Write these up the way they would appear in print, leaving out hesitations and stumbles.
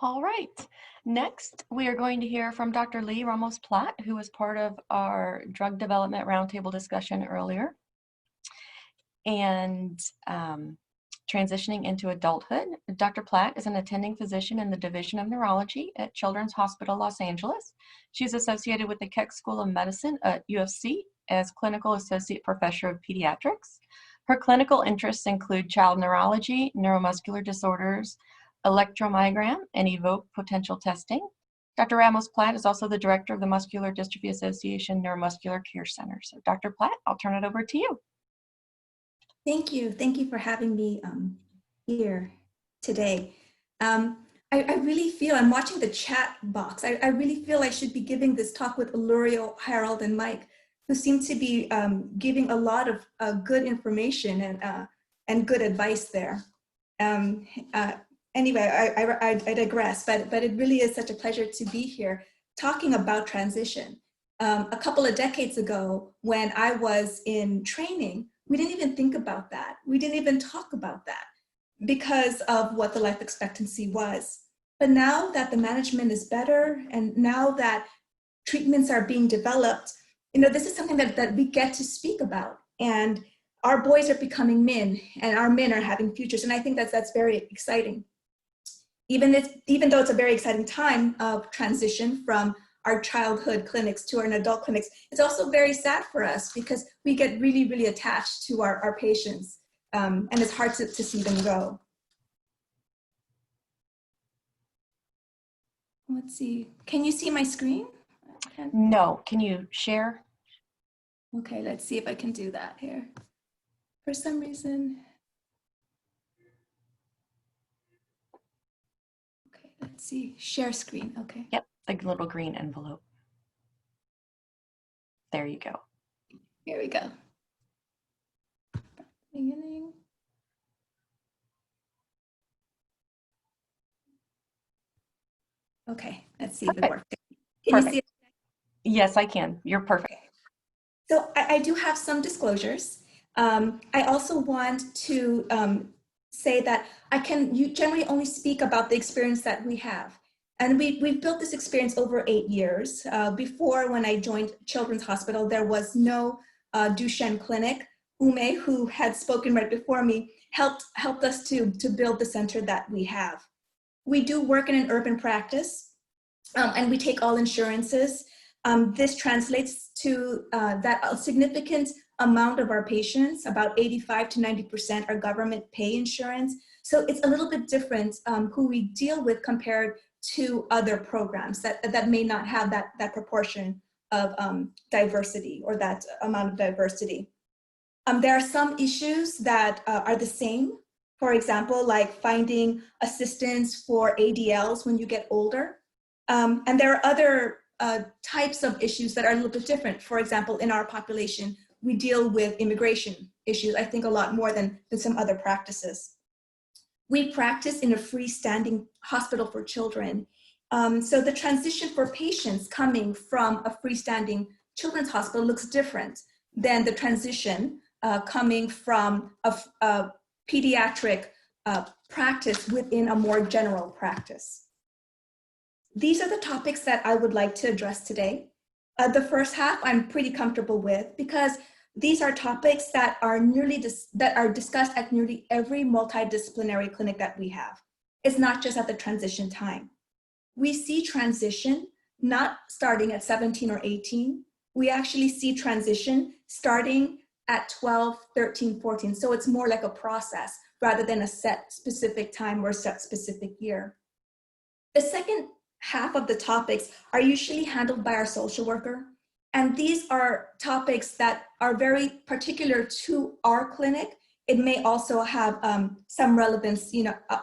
All right. Next, we are going to hear from Dr. Leigh Ramos-Platt, who was part of our drug development roundtable discussion earlier. And transitioning into adulthood, Dr. Platt is an attending physician in the Division of Neurology at Children's Hospital Los Angeles. She's associated with the Keck School of Medicine at UFC as Clinical Associate Professor of Pediatrics. Her clinical interests include child neurology, neuromuscular disorders, electromyogram, and evoke potential testing. Dr. Ramos-Platt is also the director of the Muscular Dystrophy Association Neuromuscular Care Center. So Dr. Platt, I'll turn it over to you. Thank you. Thank you for having me here today. I really feel, I'm watching the chat box, I really feel I should be giving this talk with Alurio, Harold, and Mike, who seem to be giving a lot of good information and good advice there. Anyway, I digress, but it really is such a pleasure to be here talking about transition. A couple of decades ago, when I was in training, we didn't even think about that. We didn't even talk about that because of what the life expectancy was. But now that the management is better and now that treatments are being developed, you know, this is something that we get to speak about. And our boys are becoming men and our men are having futures. And I think that's very exciting. Even though it's a very exciting time of transition from our childhood clinics to our adult clinics, it's also very sad for us because we get really, really attached to our patients, and it's hard to see them go. Let's see, can you see my screen? No, can you share? Okay, let's see if I can do that here. For some reason. Okay, let's see, share screen, okay. Yep. The little green envelope. There you go. Here we go. Beginning. Okay, let's see if it works. Can you see it? Yes, I can. You're perfect. Okay. So I do have some disclosures. I also want to say that you generally only speak about the experience that we have. And we've built this experience over 8 years. Before, when I joined Children's Hospital, there was no Duchenne clinic. Ume, who had spoken right before me, helped us to build the center that we have. We do work in an urban practice, and we take all insurances. This translates to that a significant amount of our patients, about 85 to 90%, are government pay insurance. So it's a little bit different who we deal with compared to other programs that may not have that proportion of diversity or that amount of diversity. There are some issues that are the same. For example, like finding assistance for ADLs when you get older. And there are other types of issues that are a little bit different. For example, in our population, we deal with immigration issues, I think a lot more than some other practices. We practice in a freestanding hospital for children. So the transition for patients coming from a freestanding children's hospital looks different than the transition coming from a pediatric practice within a more general practice. These are the topics that I would like to address today. The first half I'm pretty comfortable with because these are topics that are discussed at nearly every multidisciplinary clinic that we have. It's not just at the transition time. We see transition not starting at 17 or 18. We actually see transition starting at 12, 13, 14. So it's more like a process rather than a set specific time or a set specific year. The second half of the topics are usually handled by our social worker. And these are topics that are very particular to our clinic. It may also have some relevance,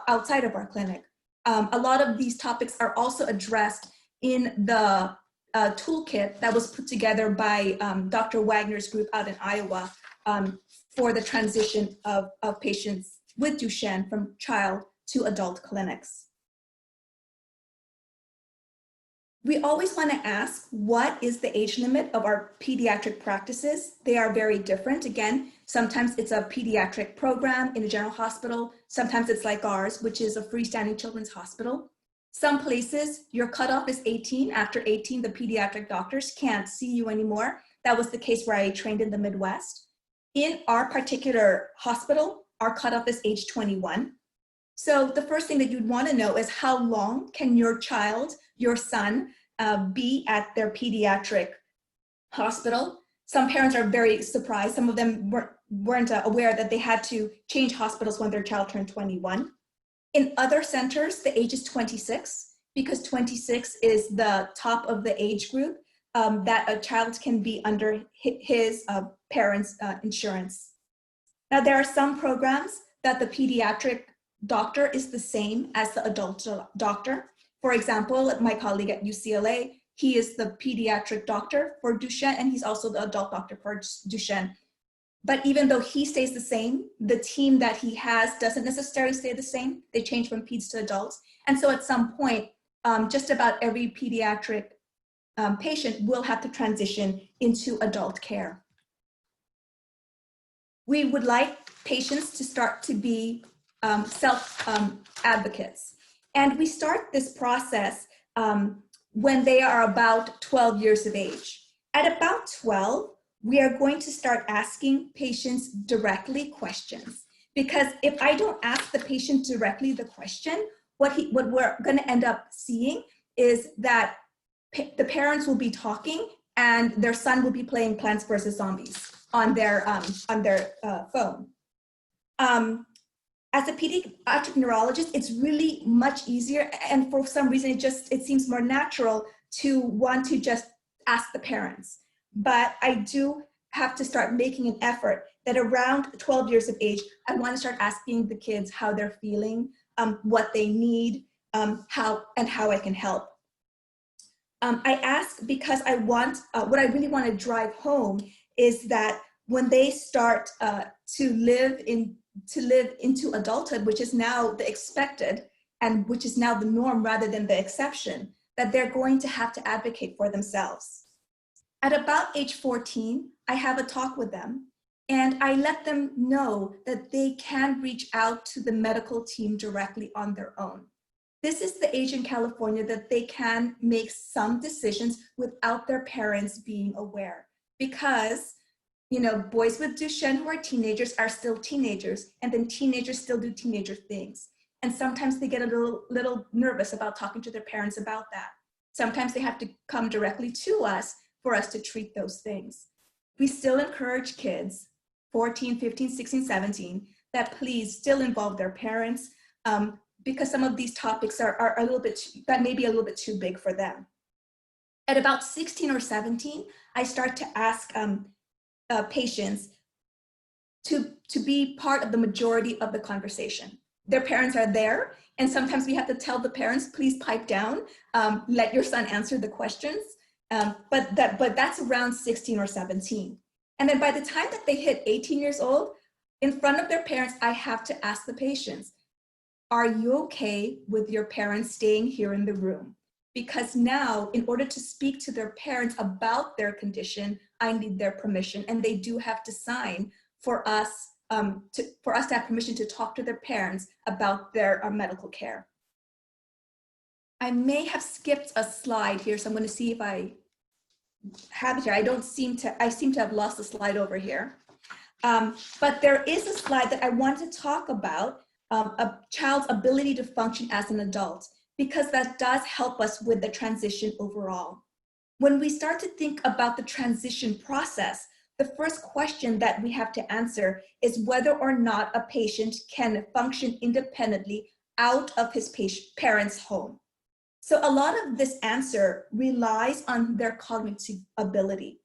outside of our clinic. A lot of these topics are also addressed in the toolkit that was put together by Dr. Wagner's group out in Iowa for the transition of patients with Duchenne from child to adult clinics. We always want to ask, what is the age limit of our pediatric practices? They are very different. Again, sometimes it's a pediatric program in a general hospital. Sometimes it's like ours, which is a freestanding children's hospital. Some places, your cutoff is 18. After 18, the pediatric doctors can't see you anymore. That was the case where I trained in the Midwest. In our particular hospital, our cutoff is age 21. So the first thing that you'd want to know is how long can your child, your son, be at their pediatric hospital. Some parents are very surprised. Some of them weren't aware that they had to change hospitals when their child turned 21. In other centers, the age is 26, because 26 is the top of the age group that a child can be under his parents' insurance. Now, there are some programs that the pediatric doctor is the same as the adult doctor. For example, my colleague at UCLA, he is the pediatric doctor for Duchenne, and he's also the adult doctor for Duchenne. But even though he stays the same, the team that he has doesn't necessarily stay the same. They change from peds to adults. And so at some point, just about every pediatric patient will have to transition into adult care. We would like patients to start to be self-advocates. And we start this process when they are about 12 years of age. At about 12, we are going to start asking patients directly questions. Because if I don't ask the patient directly the question, what we're going to end up seeing is that the parents will be talking and their son will be playing Plants vs. Zombies on their phone. As a pediatric neurologist, it's really much easier, and for some reason it seems more natural to want to just ask the parents. But I do have to start making an effort that around 12 years of age, I want to start asking the kids how they're feeling, what they need, how I can help. I ask because I want, what I really want to drive home is that when they start to live into adulthood, which is now the expected and which is now the norm rather than the exception, that they're going to have to advocate for themselves. At about age 14, I have a talk with them and I let them know that they can reach out to the medical team directly on their own. This is the age in California that they can make some decisions without their parents being aware, because boys with Duchenne who are teenagers are still teenagers, and then teenagers still do teenager things. And sometimes they get a little nervous about talking to their parents about that. Sometimes they have to come directly to us for us to treat those things. We still encourage kids, 14, 15, 16, 17, that please still involve their parents, because some of these topics are a little bit, that may be a little bit too big for them. At about 16 or 17, I start to ask patients to be part of the majority of the conversation. Their parents are there, and sometimes we have to tell the parents, please pipe down, let your son answer the questions, but that's around 16 or 17. And then by the time that they hit 18 years old, in front of their parents, I have to ask the patients, are you okay with your parents staying here in the room? Because now, in order to speak to their parents about their condition, I need their permission, and they do have to sign for us to have permission to talk to their parents about their medical care. I may have skipped a slide here, so I'm going to see if I have it here. I seem to have lost the slide over here. But there is a slide that I want to talk about, a child's ability to function as an adult, because that does help us with the transition overall. When we start to think about the transition process, the first question that we have to answer is whether or not a patient can function independently out of his parents' home. So a lot of this answer relies on their cognitive ability.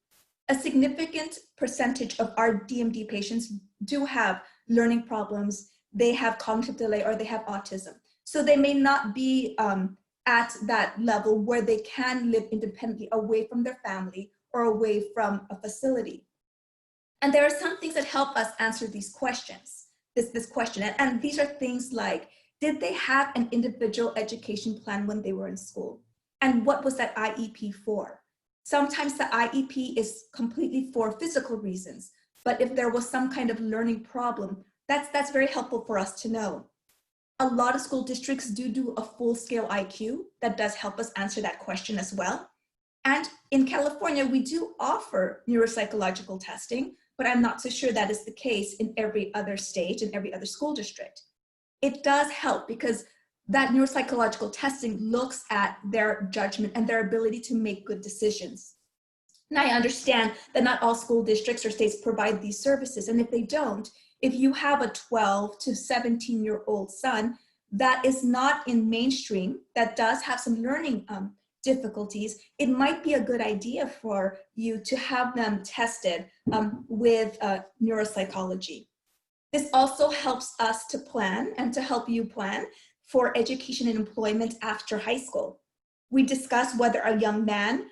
A significant percentage of our DMD patients do have learning problems, they have cognitive delay, or they have autism. So they may not be at that level where they can live independently away from their family or away from a facility. And there are some things that help us answer these questions, this question. And these are things like, did they have an individual education plan when they were in school? And what was that IEP for? Sometimes the IEP is completely for physical reasons, but if there was some kind of learning problem, that's very helpful for us to know. A lot of school districts do a full-scale IQ that does help us answer that question as well. And in California, we do offer neuropsychological testing, but I'm not so sure that is the case in every other state and every other school district. It does help because that neuropsychological testing looks at their judgment and their ability to make good decisions. And I understand that not all school districts or states provide these services. And if they don't, if you have a 12 to 17-year-old son that is not in mainstream, that does have some learning difficulties, it might be a good idea for you to have them tested with neuropsychology. This also helps us to plan and to help you plan for education and employment after high school. We discuss whether a young man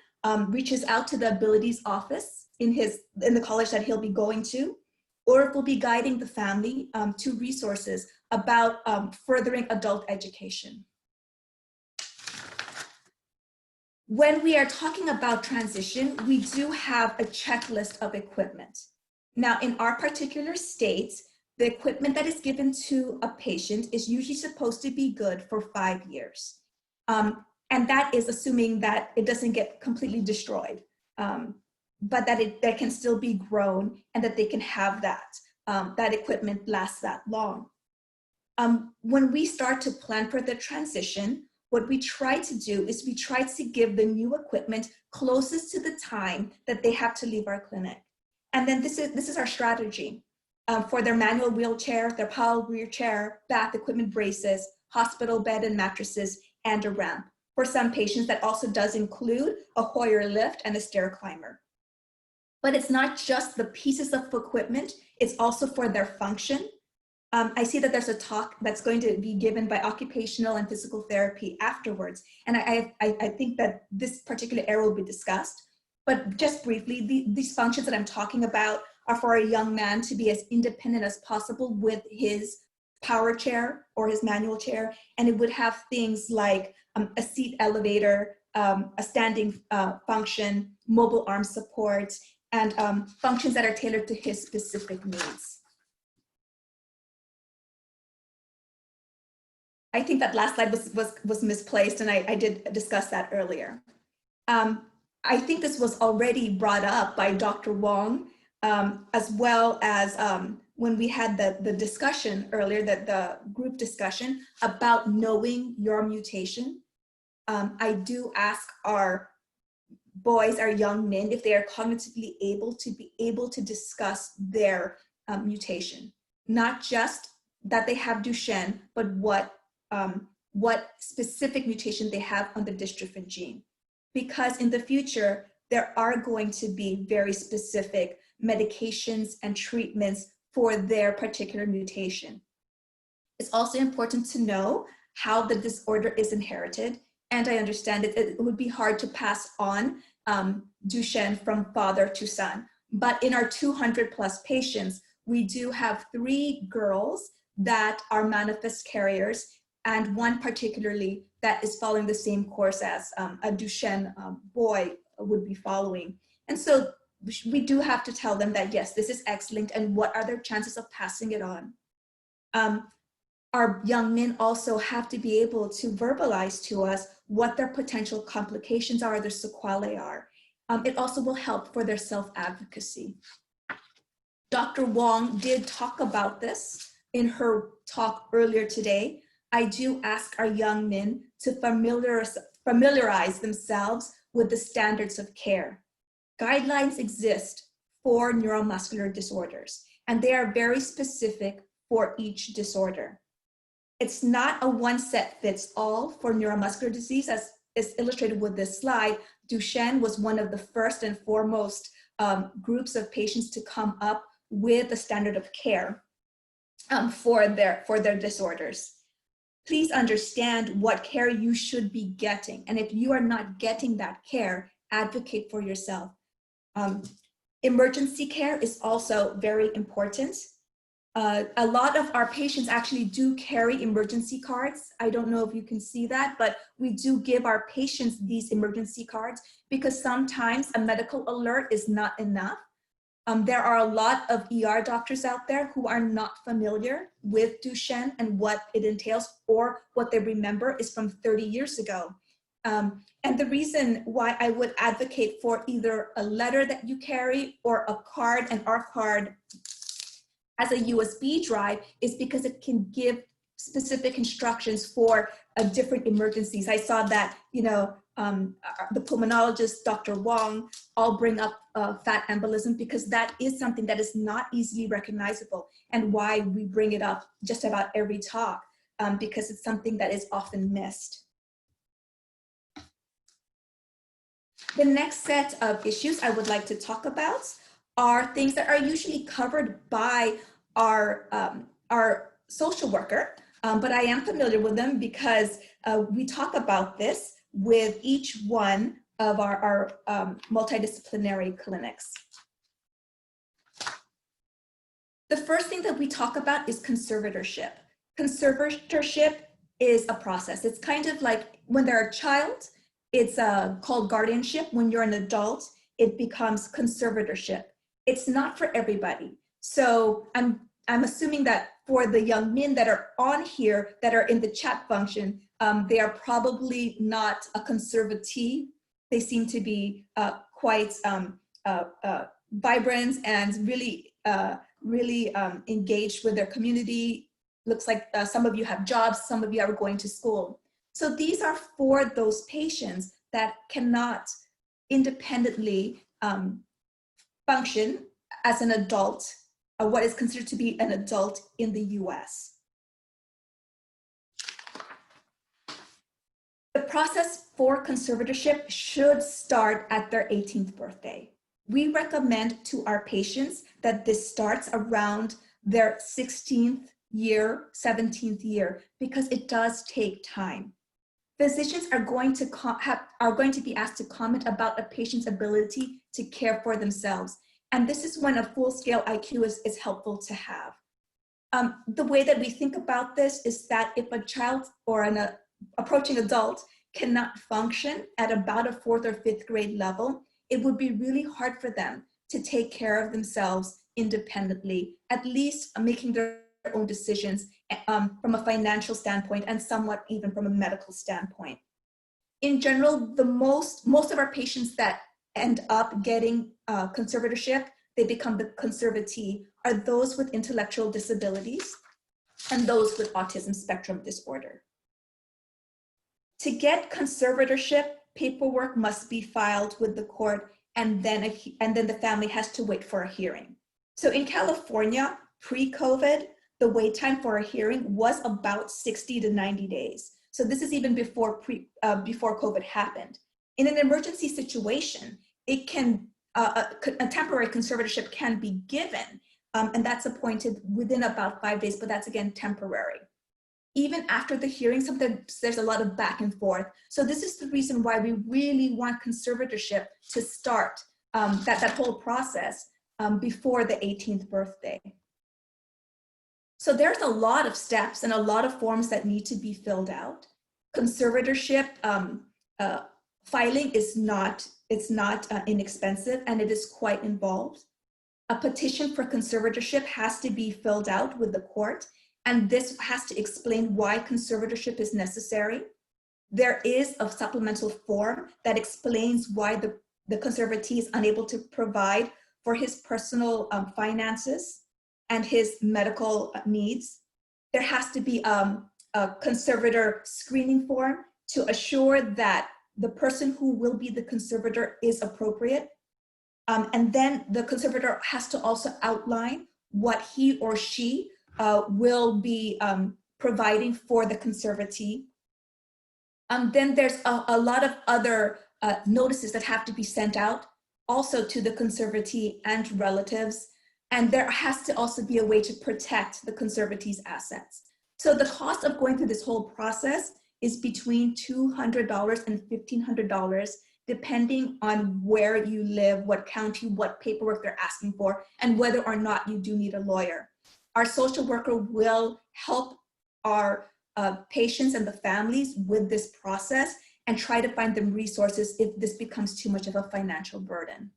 reaches out to the abilities office in the college that he'll be going to, or if we'll be guiding the family to resources about furthering adult education. When we are talking about transition, we do have a checklist of equipment. Now, in our particular states, the equipment that is given to a patient is usually supposed to be good for 5 years. And that is assuming that it doesn't get completely destroyed, but that can still be grown and that they can have that equipment last that long. When we start to plan for the transition, what we try to do is we try to give the new equipment closest to the time that they have to leave our clinic. And then this is our strategy. For their manual wheelchair, their power wheelchair, bath equipment, braces, hospital bed and mattresses, and a ramp. For some patients, that also does include a Hoyer lift and a stair climber. But it's not just the pieces of equipment, it's also for their function. I see that there's a talk that's going to be given by occupational and physical therapy afterwards. And I think that this particular area will be discussed. But just briefly, these functions that I'm talking about are for a young man to be as independent as possible with his power chair or his manual chair. And it would have things like a seat elevator, a standing function, mobile arm support, and functions that are tailored to his specific needs. I think that last slide was misplaced, and I did discuss that earlier. I think this was already brought up by Dr. Wong, as well as when we had the discussion earlier, the group discussion about knowing your mutation. I do ask our boys, our young men, if they are cognitively able to discuss their mutation, not just that they have Duchenne, but what specific mutation they have on the dystrophin gene. Because in the future, there are going to be very specific medications and treatments for their particular mutation. It's also important to know how the disorder is inherited. And I understand that it would be hard to pass on Duchenne from father to son. But in our 200+ patients, we do have 3 girls that are manifest carriers, and one particularly that is following the same course as a Duchenne boy would be following. And so we do have to tell them that, yes, this is X-linked, and what are their chances of passing it on? Our young men also have to be able to verbalize to us what their potential complications are, their sequelae are. It also will help for their self-advocacy. Dr. Wong did talk about this in her talk earlier today. I do ask our young men to familiarize themselves with the standards of care. Guidelines exist for neuromuscular disorders, and they are very specific for each disorder. It's not a one-set-fits-all for neuromuscular disease, as is illustrated with this slide. Duchenne was one of the first and foremost groups of patients to come up with a standard of care for their disorders. Please understand what care you should be getting. And if you are not getting that care, advocate for yourself. Emergency care is also very important. A lot of our patients actually do carry emergency cards. I don't know if you can see that, but we do give our patients these emergency cards because sometimes a medical alert is not enough. There are a lot of ER doctors out there who are not familiar with Duchenne and what it entails, or what they remember is from 30 years ago. And the reason why I would advocate for either a letter that you carry or a card, and our card as a USB drive, is because it can give specific instructions for different emergencies. I saw that, the pulmonologist, Dr. Wong, all bring up fat embolism, because that is something that is not easily recognizable, and why we bring it up just about every talk, because it's something that is often missed. The next set of issues I would like to talk about are things that are usually covered by our social worker, but I am familiar with them because we talk about this with each one of our multidisciplinary clinics. The first thing that we talk about is conservatorship. Conservatorship is a process. It's kind of like when they're a child, it's called guardianship. When you're an adult, it becomes conservatorship. It's not for everybody. So I'm assuming that for the young men that are on here, that are in the chat function, they are probably not a conservatee. They seem to be quite vibrant and really engaged with their community. Looks like some of you have jobs, some of you are going to school. So these are for those patients that cannot independently function as an adult, what is considered to be an adult in the US. The process for conservatorship should start at their 18th birthday. We recommend to our patients that this starts around their 16th year, 17th year, because it does take time. Physicians are going to be asked to comment about a patient's ability to care for themselves. And this is when a full-scale IQ is helpful to have. The way that we think about this is that if a child or an approaching adult cannot function at about a 4th or 5th grade level, it would be really hard for them to take care of themselves independently, at least making their own decisions from a financial standpoint, and somewhat even from a medical standpoint. In general, most of our patients that end up getting conservatorship, they become the conservatee, are those with intellectual disabilities and those with autism spectrum disorder. To get conservatorship, paperwork must be filed with the court, and then the family has to wait for a hearing. So in California, pre-COVID, the wait time for a hearing was about 60 to 90 days. So this is even before COVID happened. In an emergency situation, it can a temporary conservatorship can be given, and that's appointed within about 5 days, but that's again temporary. Even after the hearing, sometimes there's a lot of back and forth. So this is the reason why we really want conservatorship to start that whole process before the 18th birthday. So there's a lot of steps and a lot of forms that need to be filled out. Conservatorship filing is not inexpensive, and it is quite involved. A petition for conservatorship has to be filled out with the court, and this has to explain why conservatorship is necessary. There is a supplemental form that explains why the conservatee is unable to provide for his personal finances and his medical needs. There has to be a conservator screening form to assure that the person who will be the conservator is appropriate. And then the conservator has to also outline what he or she will be providing for the conservatee. Then there's a lot of other notices that have to be sent out also to the conservatee and relatives. And there has to also be a way to protect the conservatee's assets. So the cost of going through this whole process is between $200 and $1,500, depending on where you live, what county, what paperwork they're asking for, and whether or not you do need a lawyer. Our social worker will help our patients and the families with this process and try to find them resources if this becomes too much of a financial burden.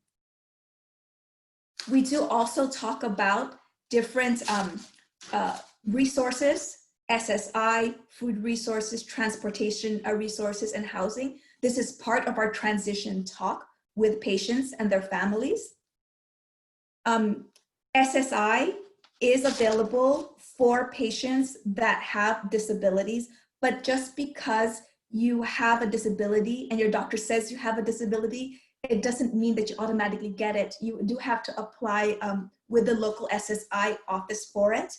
We do also talk about different resources, SSI, food resources, transportation resources, and housing. This is part of our transition talk with patients and their families. SSI is available for patients that have disabilities, but just because you have a disability and your doctor says you have a disability, it doesn't mean that you automatically get it. You do have to apply with the local SSI office for it.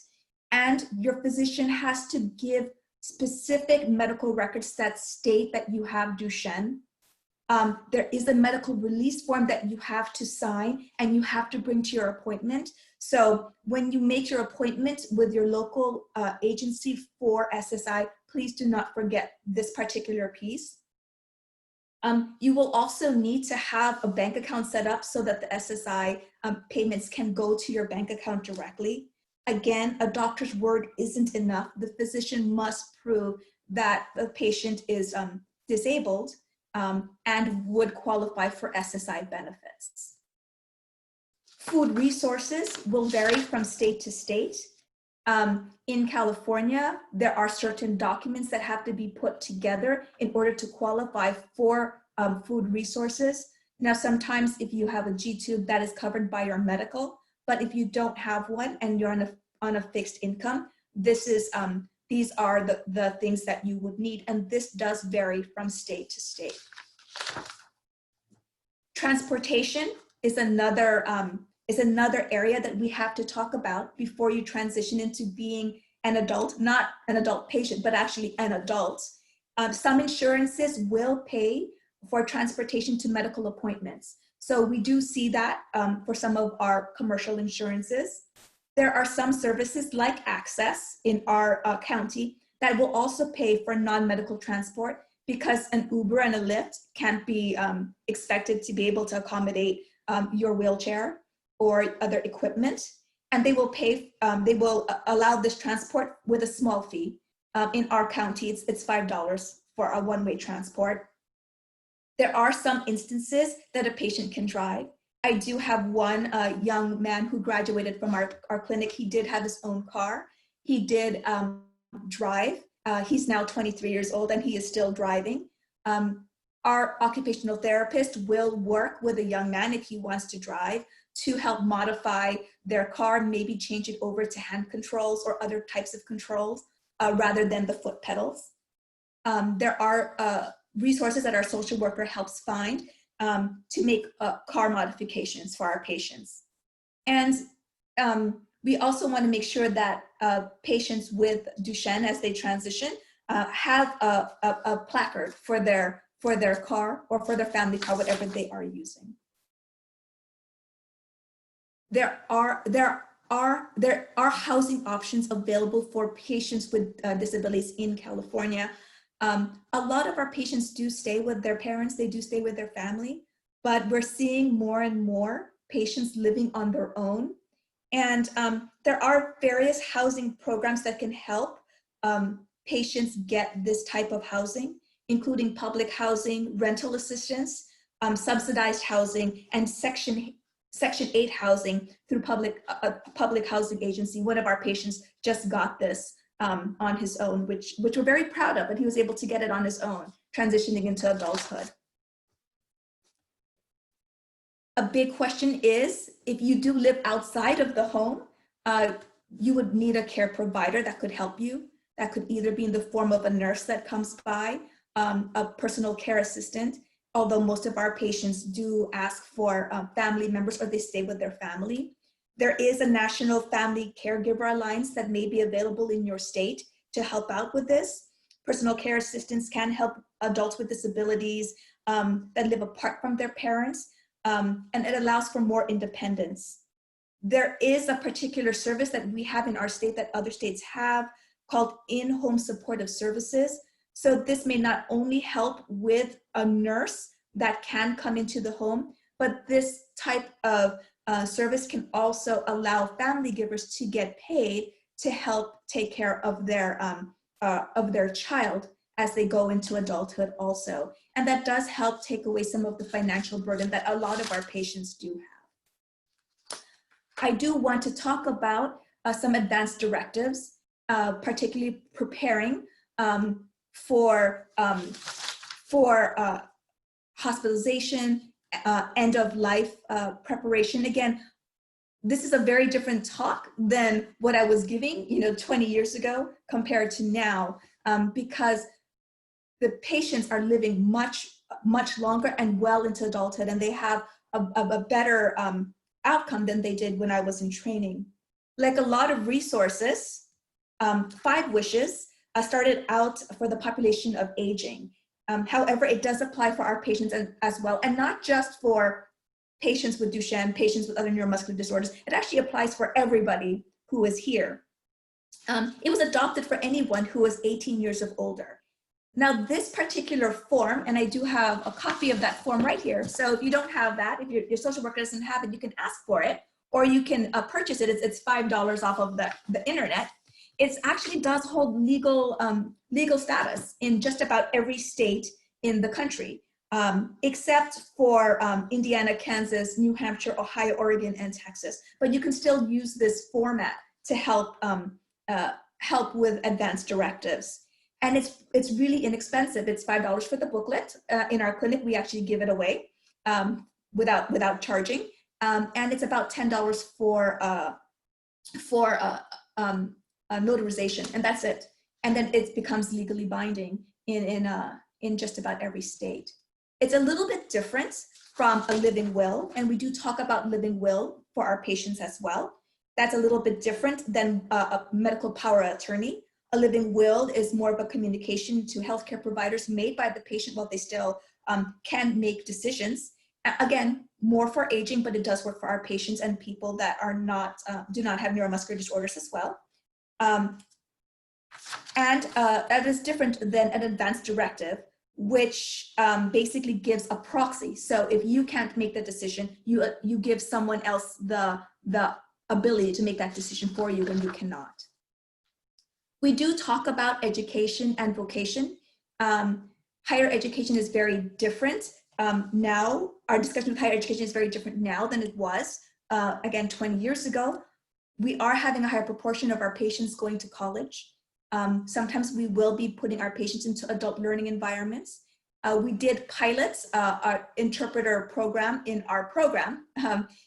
And your physician has to give specific medical records that state that you have Duchenne. There is a medical release form that you have to sign and you have to bring to your appointment. So when you make your appointment with your local agency for SSI, please do not forget this particular piece. You will also need to have a bank account set up so that the SSI payments can go to your bank account directly. Again, a doctor's word isn't enough. The physician must prove that the patient is disabled and would qualify for SSI benefits. Food resources will vary from state to state. In California, there are certain documents that have to be put together in order to qualify for food resources. Now, sometimes if you have a G-tube, that is covered by your medical, but if you don't have one and you're on a fixed income, these are the things that you would need, and this does vary from state to state. Transportation is another area that we have to talk about before you transition into being an adult, not an adult patient, but actually an adult. Some insurances will pay for transportation to medical appointments. So we do see that for some of our commercial insurances. There are some services like Access in our county that will also pay for non-medical transport, because an Uber and a Lyft can't be expected to be able to accommodate your wheelchair or other equipment. And they will pay, they will allow this transport with a small fee. In our county, it's $5 for a one-way transport. There are some instances that a patient can drive. I do have one young man who graduated from our clinic. He did have his own car. He did drive. He's now 23 years old and he is still driving. Our occupational therapist will work with a young man if he wants to drive to help modify their car, maybe change it over to hand controls or other types of controls rather than the foot pedals. There are resources that our social worker helps find to make car modifications for our patients. And we also want to make sure that patients with Duchenne, as they transition, have a placard for their car or for their family car, whatever they are using. There are housing options available for patients with disabilities in California. A lot of our patients do stay with their parents, they do stay with their family, but we're seeing more and more patients living on their own. And there are various housing programs that can help patients get this type of housing, including public housing, rental assistance, subsidized housing, and Section 8 housing through public housing agency. One of our patients just got this on his own, which we're very proud of, and he was able to get it on his own, transitioning into adulthood. A big question is, if you do live outside of the home, you would need a care provider that could help you. That could either be in the form of a nurse that comes by, a personal care assistant, although most of our patients do ask for family members or they stay with their family. There is a National Family Caregiver Alliance that may be available in your state to help out with this. Personal care assistants can help adults with disabilities that live apart from their parents, and it allows for more independence. There is a particular service that we have in our state that other states have called in-home supportive services. So this may not only help with a nurse that can come into the home, but this type of service can also allow family givers to get paid to help take care of their child as they go into adulthood also. And that does help take away some of the financial burden that a lot of our patients do have. I do want to talk about some advanced directives, particularly preparing for hospitalization, end of life preparation. Again, this is a very different talk than what I was giving, 20 years ago compared to now, because the patients are living much longer and well into adulthood, and they have a better outcome than they did when I was in training. Like a lot of resources, 5 Wishes started out for the population of aging. However, it does apply for our patients as well, and not just for patients with Duchenne, patients with other neuromuscular disorders. It actually applies for everybody who is here. It was adopted for anyone who was 18 years of older. Now, this particular form, and I do have a copy of that form right here. So if you don't have that, if your social worker doesn't have it, you can ask for it, or you can purchase it. It's $5 off of the internet. It actually does hold legal status in just about every state in the country, except for Indiana, Kansas, New Hampshire, Ohio, Oregon, and Texas. But you can still use this format to help with advanced directives. And it's really inexpensive. It's $5 for the booklet. In our clinic, we actually give it away without charging. And it's about $10 for notarization, and that's it. And then it becomes legally binding in just about every state. It's a little bit different from a living will, and we do talk about living will for our patients as well. That's a little bit different than a medical power of attorney. A living will is more of a communication to healthcare providers made by the patient while they still can make decisions. Again, more for aging, but it does work for our patients and people that are not, do not have neuromuscular disorders as well. That is different than an advanced directive, which basically gives a proxy. So if you can't make the decision, you give someone else the ability to make that decision for you when you cannot. We do talk about education and vocation. Higher education is very different now. Our discussion with higher education is very different now than it was, again, 20 years ago. We are having a higher proportion of our patients going to college. Sometimes we will be putting our patients into adult learning environments. We did pilot our interpreter program in our program,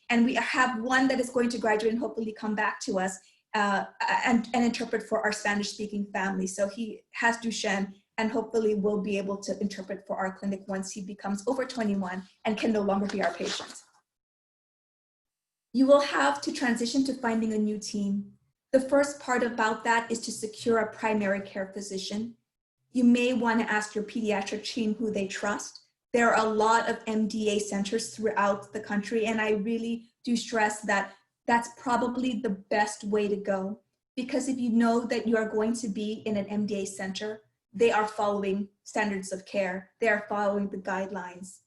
and we have one that is going to graduate and hopefully come back to us and interpret for our Spanish-speaking family. So he has Duchenne and hopefully will be able to interpret for our clinic once he becomes over 21 and can no longer be our patient. You will have to transition to finding a new team. The first part about that is to secure a primary care physician. You may want to ask your pediatric team who they trust. There are a lot of MDA centers throughout the country, and I really do stress that that's probably the best way to go, because if you know that you are going to be in an MDA center, they are following standards of care. They are following the guidelines.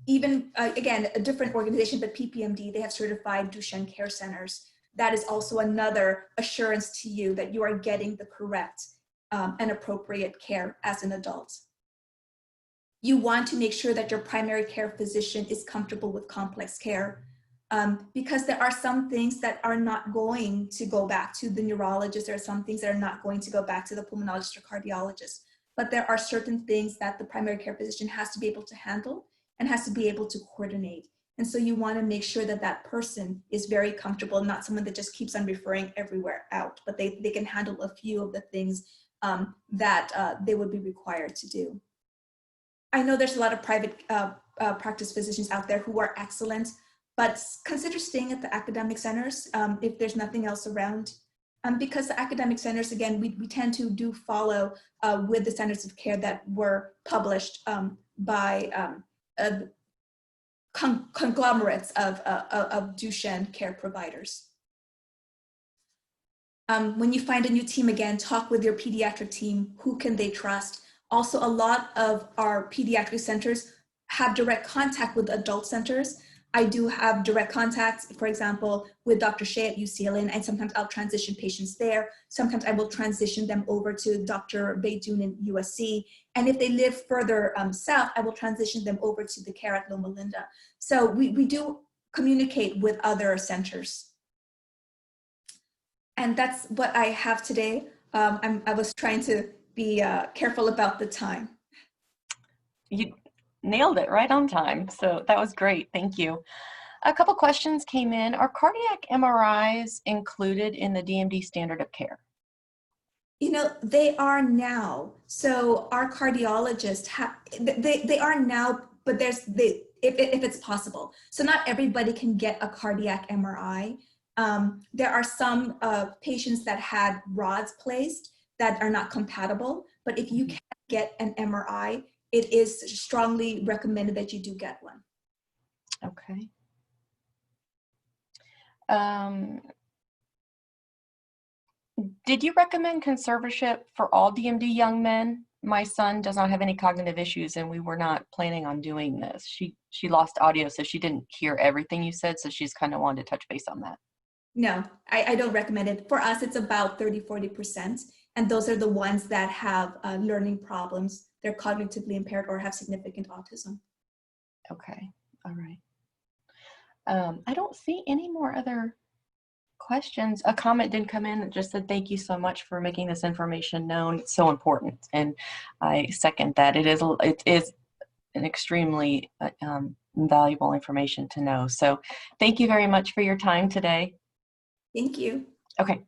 Again, a different organization, but PPMD, they have certified Duchenne care centers. That is also another assurance to you that you are getting the correct and appropriate care as an adult. You want to make sure that your primary care physician is comfortable with complex care, because there are some things that are not going to go back to the neurologist. There are some things that are not going to go back to the pulmonologist or cardiologist, but there are certain things that the primary care physician has to be able to handle and has to be able to coordinate. And so you want to make sure that that person is very comfortable, not someone that just keeps on referring everywhere out, but they can handle a few of the things that they would be required to do. I know there's a lot of private practice physicians out there who are excellent, but consider staying at the academic centers if there's nothing else around. Because the academic centers, again, we tend to do follow with the standards of care that were published by conglomerates of Duchenne care providers. When you find a new team, again, talk with your pediatric team. Who can they trust? Also, a lot of our pediatric centers have direct contact with adult centers. I do have direct contacts, for example, with Dr. Shea at UCLA, and sometimes I'll transition patients there. Sometimes I will transition them over to Dr. Beidoun in USC. And if they live further south, I will transition them over to the care at Loma Linda. So we do communicate with other centers. And that's what I have today. I was trying to be careful about the time. You nailed it right on time. So that was great. Thank you. A couple questions came in. Are cardiac MRIs included in the DMD standard of care? You know, they are now. So our cardiologists they are now, but if it's possible. So not everybody can get a cardiac MRI. There are some patients that had rods placed that are not compatible, but if you can get an MRI, it is strongly recommended that you do get one. Okay. Did you recommend conservatorship for all DMD young men? My son does not have any cognitive issues, and we were not planning on doing this. She lost audio, so she didn't hear everything you said, so she's kind of wanted to touch base on that. No, I don't recommend it. For us, it's about 30-40%. And those are the ones that have learning problems. They're cognitively impaired or have significant autism. Okay, all right. I don't see any more other questions. A comment did come in that just said, thank you so much for making this information known. It's so important. And I second that. It is an extremely valuable information to know. So thank you very much for your time today. Thank you. Okay.